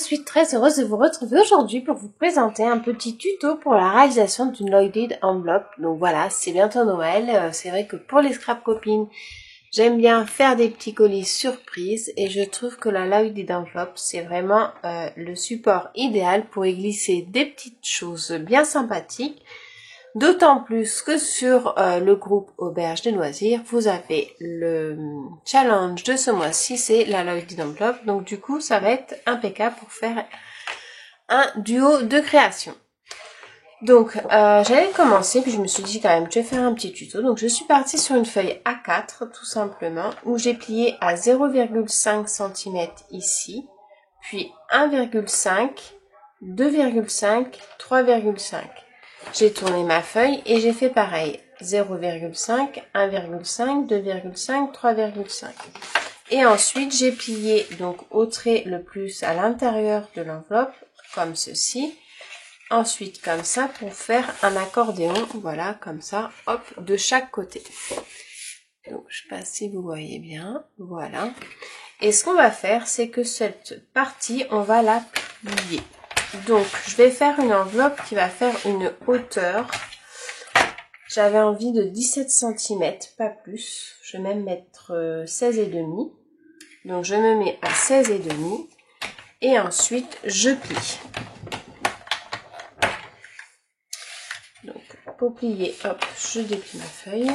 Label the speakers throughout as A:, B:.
A: suis très heureuse de vous retrouver aujourd'hui pour vous présenter un petit tuto pour la réalisation d'une loaded enveloppe. Donc voilà, c'est bientôt Noël. C'est vrai que pour les scrap copines, j'aime bien faire des petits colis surprises et je trouve que la loaded enveloppe, c'est vraiment le support idéal pour y glisser des petites choses bien sympathiques. D'autant plus que sur le groupe Auberge des loisirs, vous avez le challenge de ce mois-ci, c'est la loaded enveloppe. Donc du coup, ça va être impeccable pour faire un duo de création. Donc j'allais commencer, puis je me suis dit quand même que je vais faire un petit tuto. Donc je suis partie sur une feuille A4 tout simplement, où j'ai plié à 0,5 cm ici, puis 1,5, 2,5, 3,5. J'ai tourné ma feuille et j'ai fait pareil. 0,5, 1,5, 2,5, 3,5. Et ensuite, j'ai plié donc au trait le plus à l'intérieur de l'enveloppe, comme ceci. Ensuite, comme ça, pour faire un accordéon, voilà, comme ça, hop, de chaque côté. Donc, je sais pas si vous voyez bien, voilà. Et ce qu'on va faire, c'est que cette partie, on va la plier. Donc, je vais faire une enveloppe qui va faire une hauteur. J'avais envie de 17 cm, pas plus. Je vais même mettre 16,5. Donc, je me mets à 16,5. Et ensuite, je plie. Donc, pour plier, hop, je déplie ma feuille.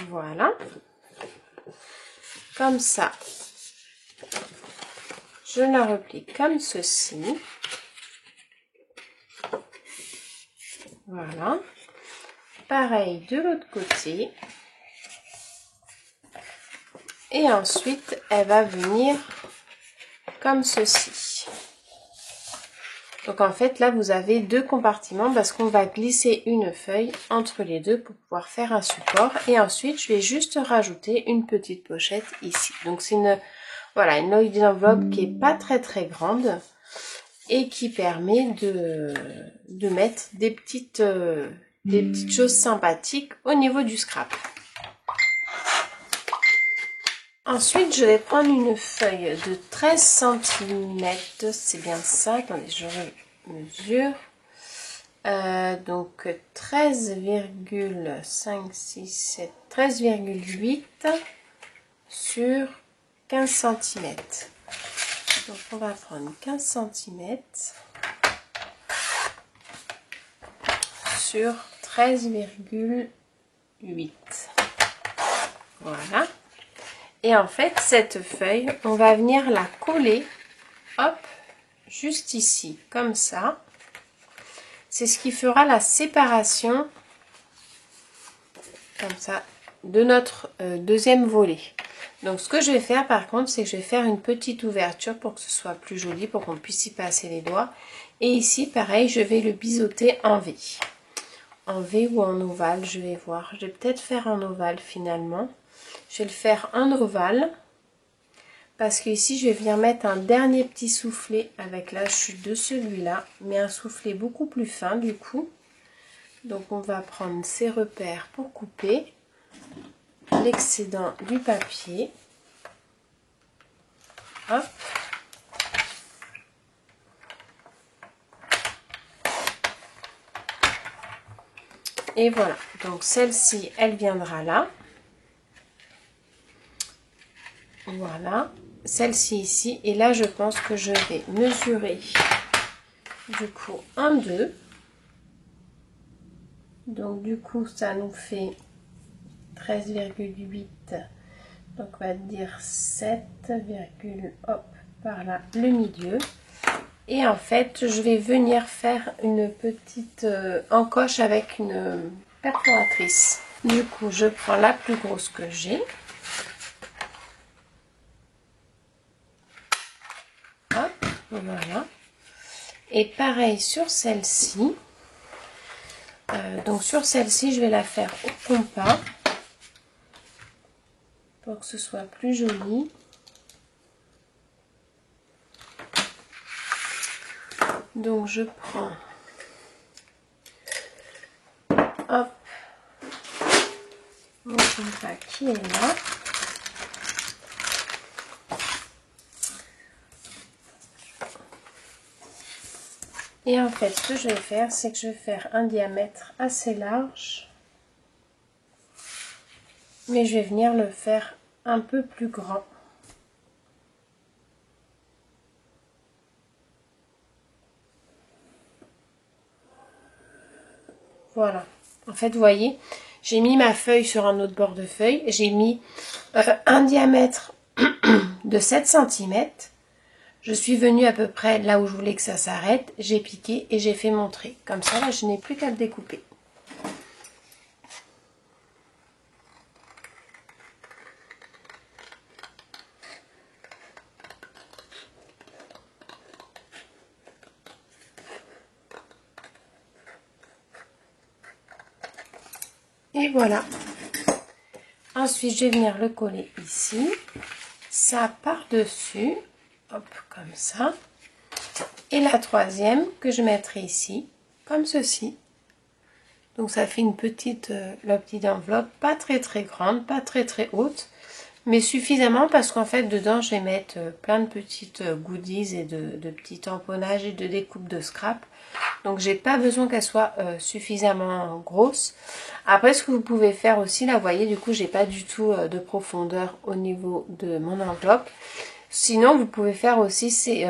A: Voilà. Comme ça. Je la replie comme ceci. Voilà. Pareil de l'autre côté. Et ensuite, elle va venir comme ceci. Donc en fait, là, vous avez deux compartiments parce qu'on va glisser une feuille entre les deux pour pouvoir faire un support. Et ensuite, je vais juste rajouter une petite pochette ici. Donc c'est une, voilà, une loaded enveloppe qui est pas très grande et qui permet de mettre des petites choses sympathiques au niveau du scrap. Ensuite, je vais prendre une feuille de 13 cm, c'est bien ça, attendez, je mesure. Donc 13,5, 6, 7, 13,8 sur 15 cm. Donc on va prendre 15 cm sur 13,8. Voilà. Et en fait, cette feuille, on va venir la coller, hop, juste ici, comme ça. C'est ce qui fera la séparation, comme ça, de notre deuxième volet. Donc, ce que je vais faire, par contre, c'est que je vais faire une petite ouverture pour que ce soit plus joli, pour qu'on puisse y passer les doigts. Et ici, pareil, je vais le biseauter en V. En V ou en ovale, je vais voir. Je vais peut-être faire en ovale, finalement. Je vais le faire en ovale parce que ici je vais venir mettre un dernier petit soufflet avec la chute de celui-là, mais un soufflet beaucoup plus fin du coup. Donc on va prendre ces repères pour couper l'excédent du papier. Hop. Et voilà, donc celle-ci elle viendra là. Voilà, celle-ci ici, et là je pense que je vais mesurer du coup 1, 2. Donc du coup ça nous fait 13,8, donc on va dire 7, hop, par là le milieu. Et en fait je vais venir faire une petite encoche avec une perforatrice. Du coup je prends la plus grosse que j'ai. Voilà. Et pareil sur celle-ci. Donc sur celle-ci, je vais la faire au compas pour que ce soit plus joli. Donc je prends hop, mon contrat qui est là. Et en fait, ce que je vais faire, c'est que je vais faire un diamètre assez large. Mais je vais venir le faire un peu plus grand. Voilà. En fait, vous voyez, j'ai mis ma feuille sur un autre bord de feuille. J'ai mis un diamètre de 7 cm. Je suis venue à peu près là où je voulais que ça s'arrête. J'ai piqué et j'ai fait mon trait. Comme ça, là, je n'ai plus qu'à le découper. Et voilà. Ensuite, je vais venir le coller ici. Ça par-dessus. Hop, comme ça. Et la troisième que je mettrai ici, comme ceci. Donc ça fait une petite, la petite enveloppe, pas très grande, pas très haute, mais suffisamment parce qu'en fait dedans je vais mettre plein de petites goodies et de petits tamponnages et de découpes de scrap. Donc j'ai pas besoin qu'elle soit suffisamment grosse. Après ce que vous pouvez faire aussi, là vous voyez du coup j'ai pas du tout de profondeur au niveau de mon enveloppe. Sinon vous pouvez faire aussi c'est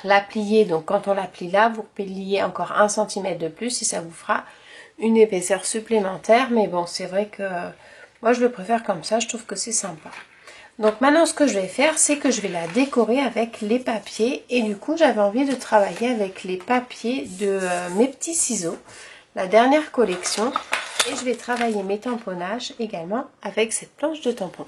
A: la plier, donc quand on la plie là, vous pliez encore 1 cm de plus et ça vous fera une épaisseur supplémentaire. Mais bon, c'est vrai que moi je le préfère comme ça, je trouve que c'est sympa. Donc maintenant ce que je vais faire, c'est que je vais la décorer avec les papiers. Et du coup j'avais envie de travailler avec les papiers de mes petits ciseaux, la dernière collection. Et je vais travailler mes tamponnages également avec cette planche de tampon.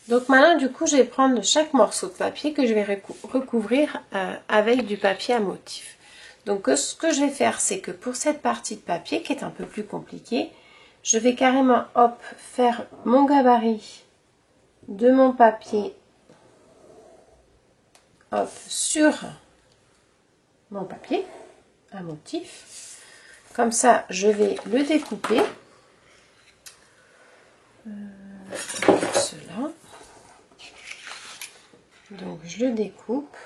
A: Donc maintenant du coup je vais prendre chaque morceau de papier que je vais recouvrir avec du papier à motif. Donc ce que je vais faire, c'est que pour cette partie de papier qui est un peu plus compliquée, je vais carrément hop faire mon gabarit de mon papier hop sur mon papier à motif. Comme ça je vais le découper. Cela. Donc je le découpe.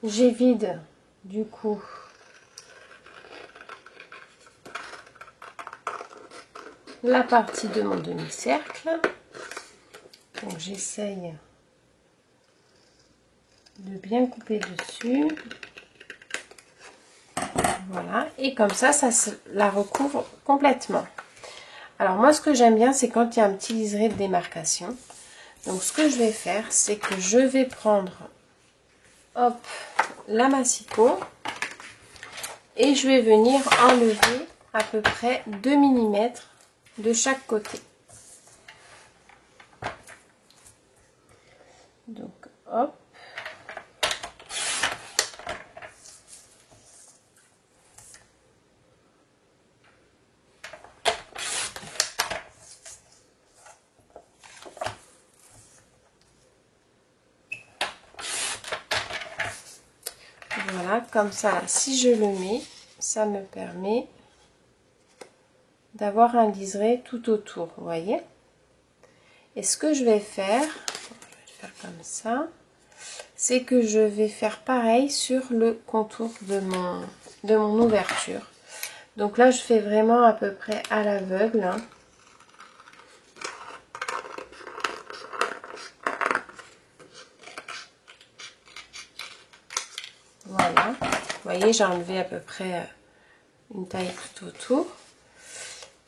A: J'évide du coup la partie de mon demi-cercle. Donc j'essaye de bien couper dessus. Voilà, et comme ça la recouvre complètement. Alors moi ce que j'aime bien, c'est quand il y a un petit liseré de démarcation. Donc ce que je vais faire, c'est que je vais prendre hop la massicot et je vais venir enlever à peu près 2 mm de chaque côté. Donc hop. Voilà, comme ça, si je le mets, ça me permet d'avoir un liseré tout autour, vous voyez. Et ce que je vais faire comme ça, c'est que je vais faire pareil sur le contour de mon ouverture. Donc là, je fais vraiment à peu près à l'aveugle, hein. Voilà, vous voyez, j'ai enlevé à peu près une taille tout autour.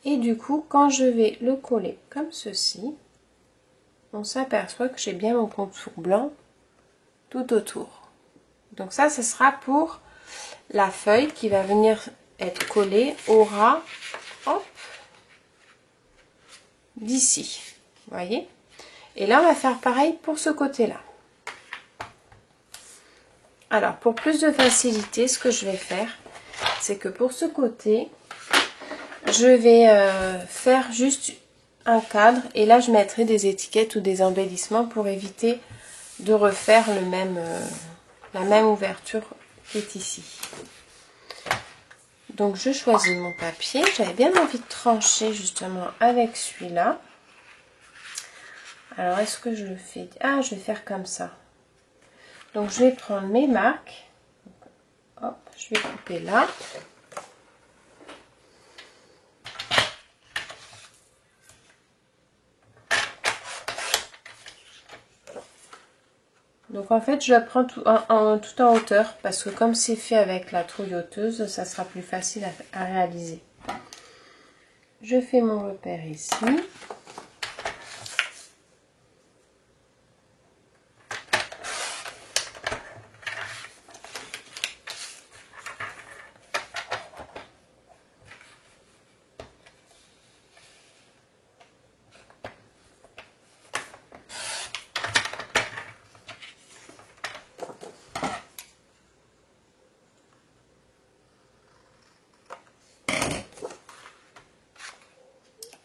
A: Et du coup, quand je vais le coller comme ceci, on s'aperçoit que j'ai bien mon contour blanc tout autour. Donc ça, ce sera pour la feuille qui va venir être collée au ras, hop, d'ici. Vous voyez? Et là, on va faire pareil pour ce côté-là. Alors, pour plus de facilité, ce que je vais faire, c'est que pour ce côté, je vais faire juste un cadre et là je mettrai des étiquettes ou des embellissements pour éviter de refaire la même ouverture qui est ici. Donc je choisis mon papier, j'avais bien envie de trancher justement avec celui-là. Alors est-ce que je le fais? Ah, je vais faire comme ça. Donc je vais prendre mes marques, hop, je vais couper là. Donc en fait je la prends tout en hauteur parce que comme c'est fait avec la trouilloteuse, ça sera plus facile à réaliser. Je fais mon repère ici.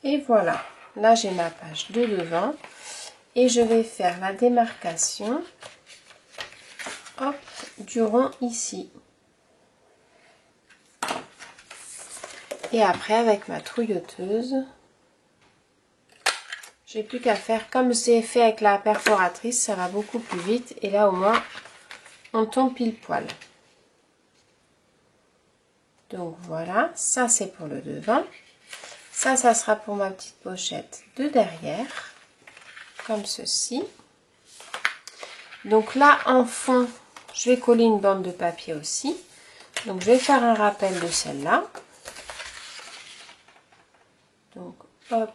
A: Et voilà, là j'ai ma page de devant et je vais faire la démarcation, hop, du rond ici. Et après avec ma trouilloteuse, j'ai plus qu'à faire comme c'est fait avec la perforatrice, ça va beaucoup plus vite et là au moins on tombe pile poil. Donc voilà, ça c'est pour le devant. Ça sera pour ma petite pochette de derrière, comme ceci. Donc là, en fond, je vais coller une bande de papier aussi. Donc je vais faire un rappel de celle-là. Donc hop.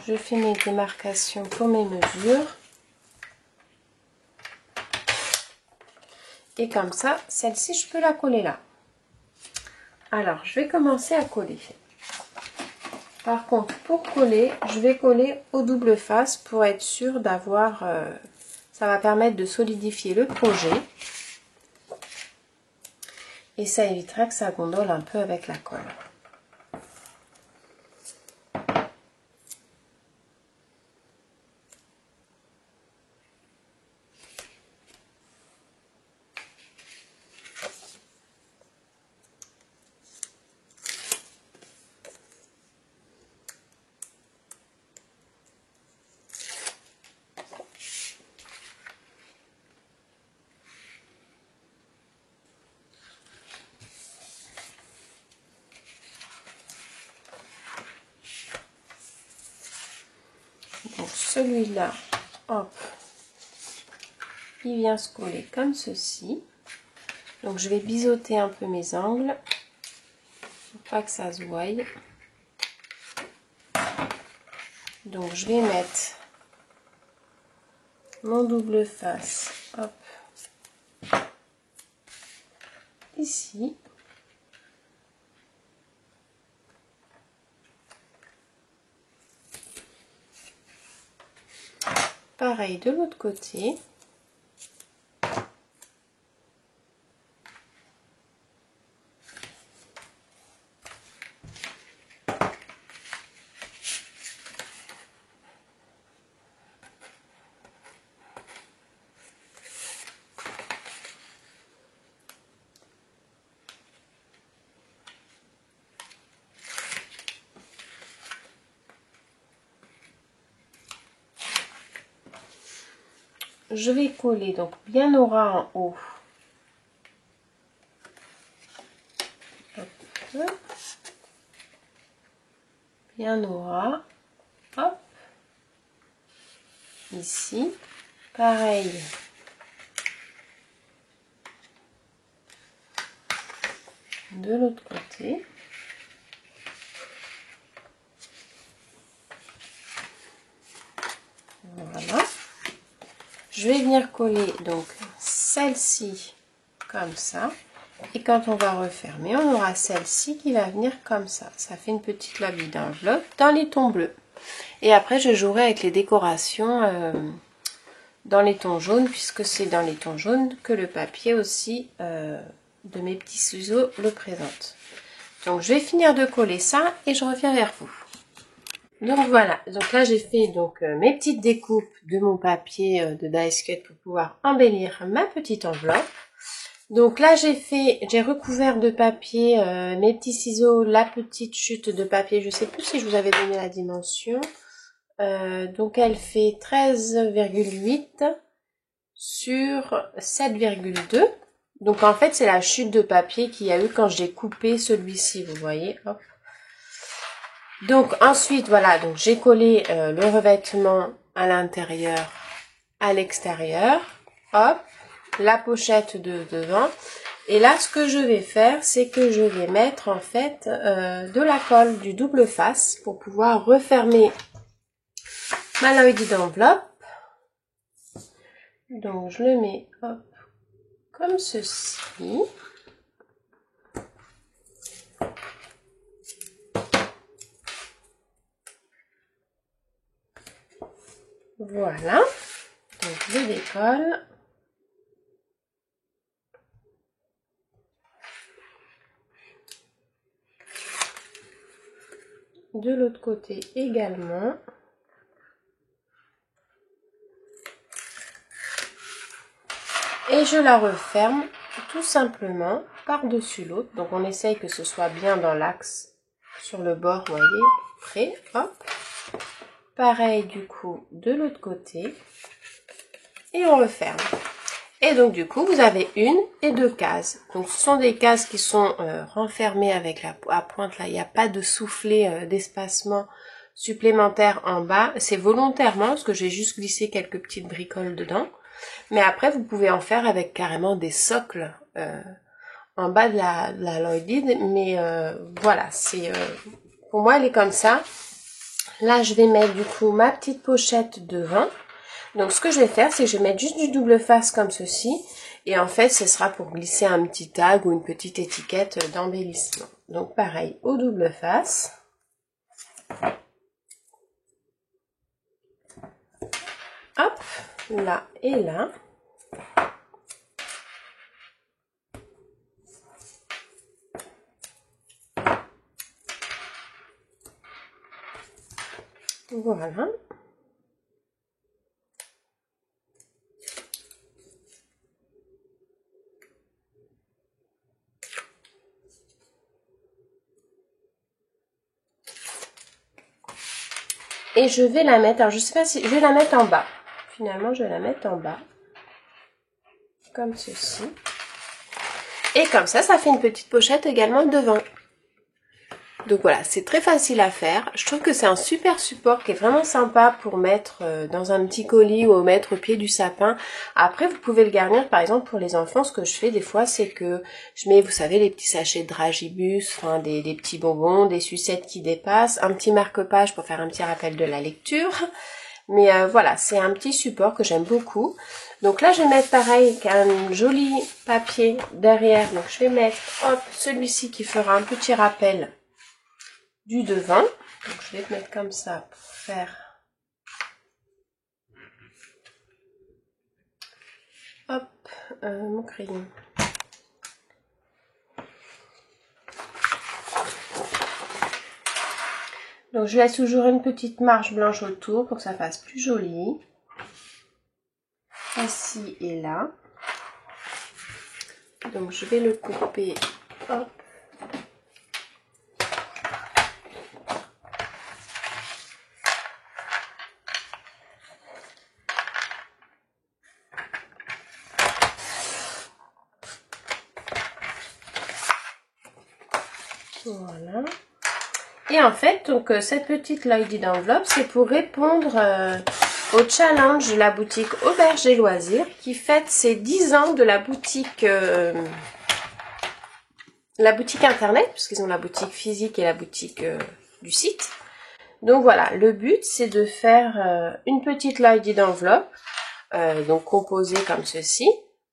A: Je fais mes démarcations pour mes mesures. Et comme ça, celle-ci, je peux la coller là. Alors, je vais commencer à coller. Par contre, pour coller, je vais coller au double face pour être sûre d'avoir... ça va permettre de solidifier le projet. Et ça évitera que ça gondole un peu avec la colle. Donc celui-là, hop, il vient se coller comme ceci. Donc je vais biseauter un peu mes angles pour pas que ça se voie. Donc je vais mettre mon double face, hop, ici. Pareil de l'autre côté. Je vais coller donc bien au ras en haut. Hop. Bien au ras. Hop. Ici. Pareil. De l'autre côté. Voilà. Je vais venir coller donc celle-ci comme ça. Et quand on va refermer, on aura celle-ci qui va venir comme ça. Ça fait une petite lobby d'enveloppe dans les tons bleus. Et après, je jouerai avec les décorations dans les tons jaunes, puisque c'est dans les tons jaunes que le papier aussi de mes petits ciseaux le présente. Donc je vais finir de coller ça et je reviens vers vous. Donc voilà, donc là j'ai fait donc mes petites découpes de mon papier de die cut pour pouvoir embellir ma petite enveloppe. Donc là j'ai recouvert de papier mes petits ciseaux, la petite chute de papier, je sais plus si je vous avais donné la dimension. Donc elle fait 13,8 sur 7,2. Donc en fait c'est la chute de papier qu'il y a eu quand j'ai coupé celui-ci, vous voyez, hop. Donc ensuite voilà, donc j'ai collé le revêtement à l'intérieur, à l'extérieur, hop, la pochette de devant. Et là ce que je vais faire, c'est que je vais mettre en fait de la colle, du double face pour pouvoir refermer ma Lloyd d'enveloppe. Donc je le mets hop, comme ceci. Voilà, donc je décolle. De l'autre côté également. Et je la referme tout simplement par-dessus l'autre. Donc on essaye que ce soit bien dans l'axe sur le bord, vous voyez, près, hop. Pareil du coup de l'autre côté. Et on referme. Et donc du coup vous avez une et deux cases. Donc ce sont des cases qui sont renfermées avec la pointe là. Il n'y a pas de soufflet d'espacement supplémentaire en bas. C'est volontairement parce que j'ai juste glissé quelques petites bricoles dedans. Mais après vous pouvez en faire avec carrément des socles en bas de la Lloyd. Mais voilà, c'est pour moi elle est comme ça. Là je vais mettre du coup ma petite pochette devant. Donc ce que je vais faire, c'est que je vais mettre juste du double face comme ceci. Et en fait, ce sera pour glisser un petit tag ou une petite étiquette d'embellissement. Donc pareil, au double face. Hop, là et là. Voilà. Et je vais la mettre, alors je sais pas si, je vais la mettre en bas. Finalement, je vais la mettre en bas. Comme ceci. Et comme ça fait une petite pochette également devant. Donc voilà, c'est très facile à faire. Je trouve que c'est un super support qui est vraiment sympa pour mettre dans un petit colis ou mettre au pied du sapin. Après, vous pouvez le garnir par exemple pour les enfants. Ce que je fais des fois, c'est que je mets, vous savez, les petits sachets de dragibus, enfin des petits bonbons, des sucettes qui dépassent, un petit marque-page pour faire un petit rappel de la lecture. Mais voilà, c'est un petit support que j'aime beaucoup. Donc là, je vais mettre pareil qu'un joli papier derrière. Donc je vais mettre, hop, celui-ci qui fera un petit rappel du devant. Donc je vais te mettre comme ça pour faire, hop, mon crayon. Donc je laisse toujours une petite marge blanche autour pour que ça fasse plus joli. Ici et là. Donc je vais le couper, hop. Voilà. Et en fait, donc cette petite Lloyd d'enveloppe, c'est pour répondre au challenge de la boutique Auberge et Loisirs qui fête ses 10 ans de la boutique internet, puisqu'ils ont la boutique physique et la boutique du site. Donc voilà, le but c'est de faire une petite Lloyd d'enveloppe, donc composée comme ceci.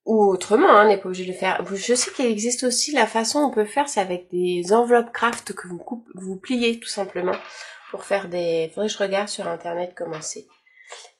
A: Ou autrement, on n'est pas obligé de le faire. Je sais qu'il existe aussi la façon on peut faire, c'est avec des enveloppes craft que vous pliez tout simplement pour faire des... Faudrait que je regarde sur internet comment c'est.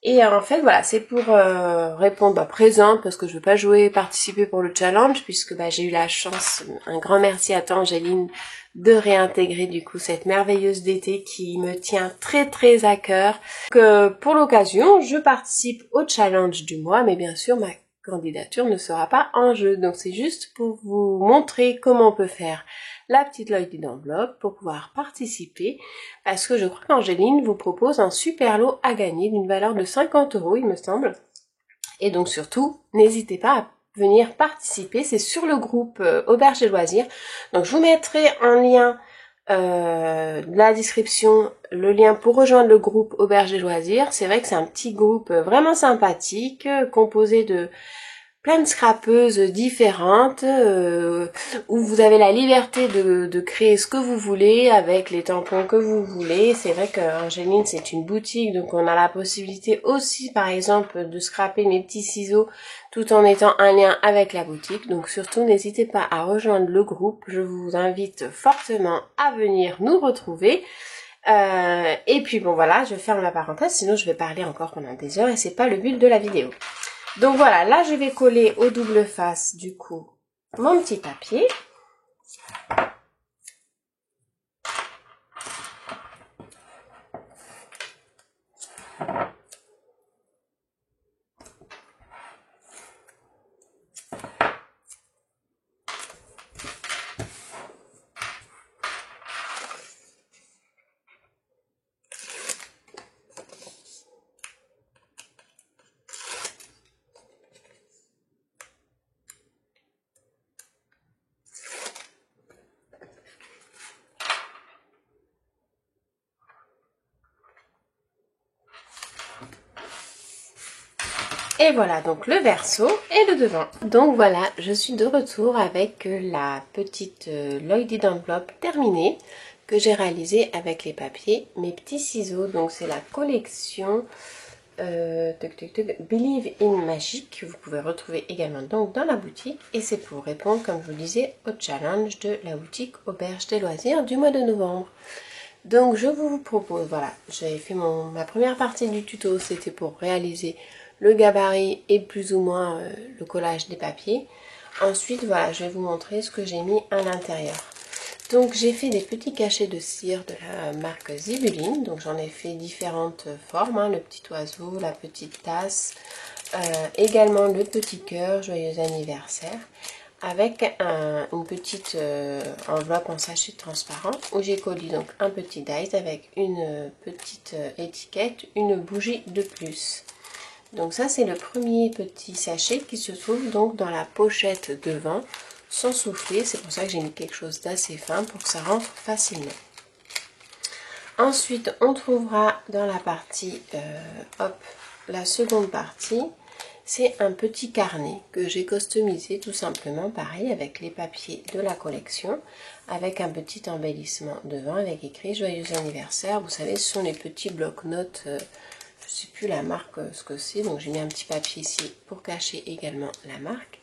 A: Et en fait, voilà, c'est pour répondre présente, parce que je veux pas jouer, participer pour le challenge, puisque j'ai eu la chance, un grand merci à toi Angéline, de réintégrer du coup cette merveilleuse d'été qui me tient très très à cœur. Que pour l'occasion, je participe au challenge du mois, mais bien sûr ma candidature ne sera pas en jeu. Donc c'est juste pour vous montrer comment on peut faire la petite Lloydie d'enveloppe pour pouvoir participer, parce que je crois qu'Angéline vous propose un super lot à gagner d'une valeur de 50 €, il me semble. Et donc surtout, n'hésitez pas à venir participer, c'est sur le groupe Auberge des Loisirs. Donc je vous mettrai en lien de la description, le lien pour rejoindre le groupe Auberge des Loisirs. C'est vrai que c'est un petit groupe vraiment sympathique, composé de plein de scrapeuses différentes, où vous avez la liberté de créer ce que vous voulez avec les tampons que vous voulez. C'est vrai qu'Angéline, c'est une boutique, donc on a la possibilité aussi, par exemple, de scraper mes petits ciseaux tout en étant un lien avec la boutique. Donc surtout, n'hésitez pas à rejoindre le groupe. Je vous invite fortement à venir nous retrouver. Et puis bon voilà, je ferme la parenthèse, sinon je vais parler encore pendant des heures et c'est pas le but de la vidéo. Donc voilà, là je vais coller au double face du coup mon petit papier. Et voilà donc le verso et le devant. Donc voilà, je suis de retour avec la petite Lloydie d'enveloppe terminée que j'ai réalisée avec les papiers, mes petits ciseaux. Donc c'est la collection Believe in Magic, vous pouvez retrouver également donc dans la boutique, et c'est pour répondre, comme je vous disais, au challenge de la boutique Auberge des Loisirs du mois de novembre. Donc je vous propose, voilà, j'avais fait ma première partie du tuto, c'était pour réaliser le gabarit et plus ou moins le collage des papiers. Ensuite, voilà, je vais vous montrer ce que j'ai mis à l'intérieur. Donc j'ai fait des petits cachets de cire de la marque Zibeline. Donc j'en ai fait différentes formes, hein, le petit oiseau, la petite tasse, également le petit cœur, joyeux anniversaire, avec une petite enveloppe en sachet transparent où j'ai collé donc un petit dice avec une petite étiquette, une bougie de plus. Donc ça c'est le premier petit sachet qui se trouve donc dans la pochette devant, sans souffler. C'est pour ça que j'ai mis quelque chose d'assez fin pour que ça rentre facilement. Ensuite on trouvera dans la partie, la seconde partie, c'est un petit carnet que j'ai customisé tout simplement, pareil, avec les papiers de la collection, avec un petit embellissement devant avec écrit joyeux anniversaire. Vous savez, ce sont les petits blocs-notes, je ne sais plus la marque, ce que c'est, donc j'ai mis un petit papier ici pour cacher également la marque.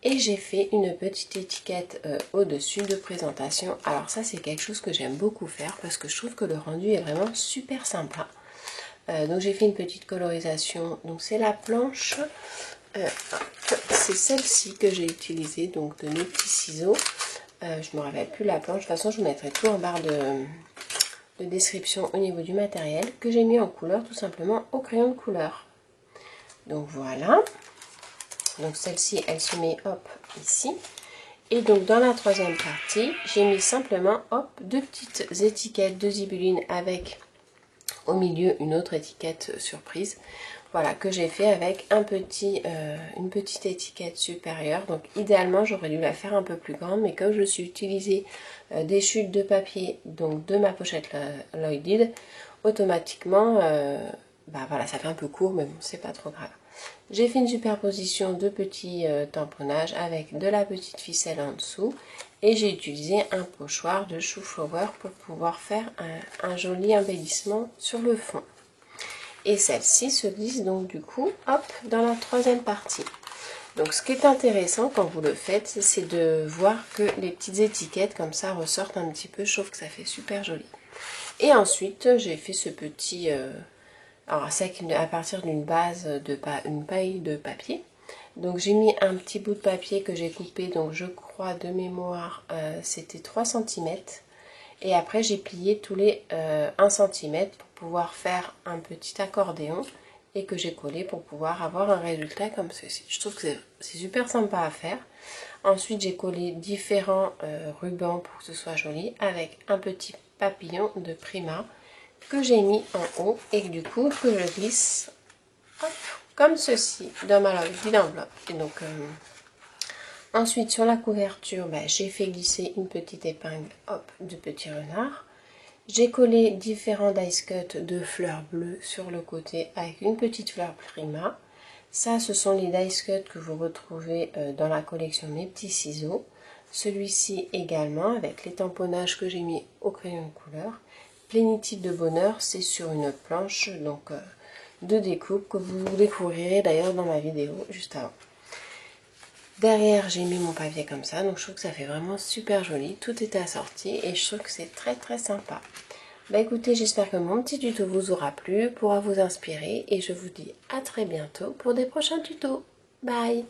A: Et j'ai fait une petite étiquette au-dessus de présentation. Alors ça c'est quelque chose que j'aime beaucoup faire parce que je trouve que le rendu est vraiment super sympa. Donc j'ai fait une petite colorisation, donc c'est la planche, c'est celle-ci que j'ai utilisée, donc de mes petits ciseaux. Je ne me rappelle plus la planche, de toute façon je vous mettrai tout en barre de description au niveau du matériel, que j'ai mis en couleur tout simplement au crayon de couleur. Donc voilà, donc celle-ci elle se met hop ici. Et donc dans la troisième partie, j'ai mis simplement hop deux petites étiquettes de Zibeline avec au milieu une autre étiquette surprise, voilà, que j'ai fait avec une petite étiquette supérieure. Donc idéalement j'aurais dû la faire un peu plus grande, mais comme je suis utilisé des chutes de papier donc de ma pochette Lloydie, automatiquement voilà, ça fait un peu court, mais bon, c'est pas trop grave. J'ai fait une superposition de petits tamponnages avec de la petite ficelle en dessous, et j'ai utilisé un pochoir de chou-flower pour pouvoir faire un joli embellissement sur le fond. Et celle-ci se glisse donc du coup hop dans la troisième partie. Donc ce qui est intéressant quand vous le faites, c'est de voir que les petites étiquettes comme ça ressortent un petit peu, je trouve que ça fait super joli. Et ensuite j'ai fait ce petit Alors c'est à partir d'une base une paille de papier. Donc j'ai mis un petit bout de papier que j'ai coupé, donc je crois de mémoire c'était 3 cm. Et après j'ai plié tous les 1 cm pour pouvoir faire un petit accordéon et que j'ai collé pour pouvoir avoir un résultat comme ceci. Je trouve que c'est super sympa à faire. Ensuite j'ai collé différents rubans pour que ce soit joli avec un petit papillon de Prima que j'ai mis en haut et du coup que je glisse hop, comme ceci dans ma petite enveloppe. Et donc ensuite sur la couverture, j'ai fait glisser une petite épingle hop, de petit renard. J'ai collé différents dice cut de fleurs bleues sur le côté avec une petite fleur Prima. Ça, ce sont les dice cut que vous retrouvez dans la collection Mes Petits Ciseaux. Celui-ci également avec les tamponnages que j'ai mis au crayon de couleur. Plénitude de bonheur, c'est sur une planche donc de découpe que vous découvrirez d'ailleurs dans ma vidéo juste avant. Derrière, j'ai mis mon papier comme ça, donc je trouve que ça fait vraiment super joli. Tout est assorti et je trouve que c'est très très sympa. Écoutez, j'espère que mon petit tuto vous aura plu, pourra vous inspirer et je vous dis à très bientôt pour des prochains tutos. Bye!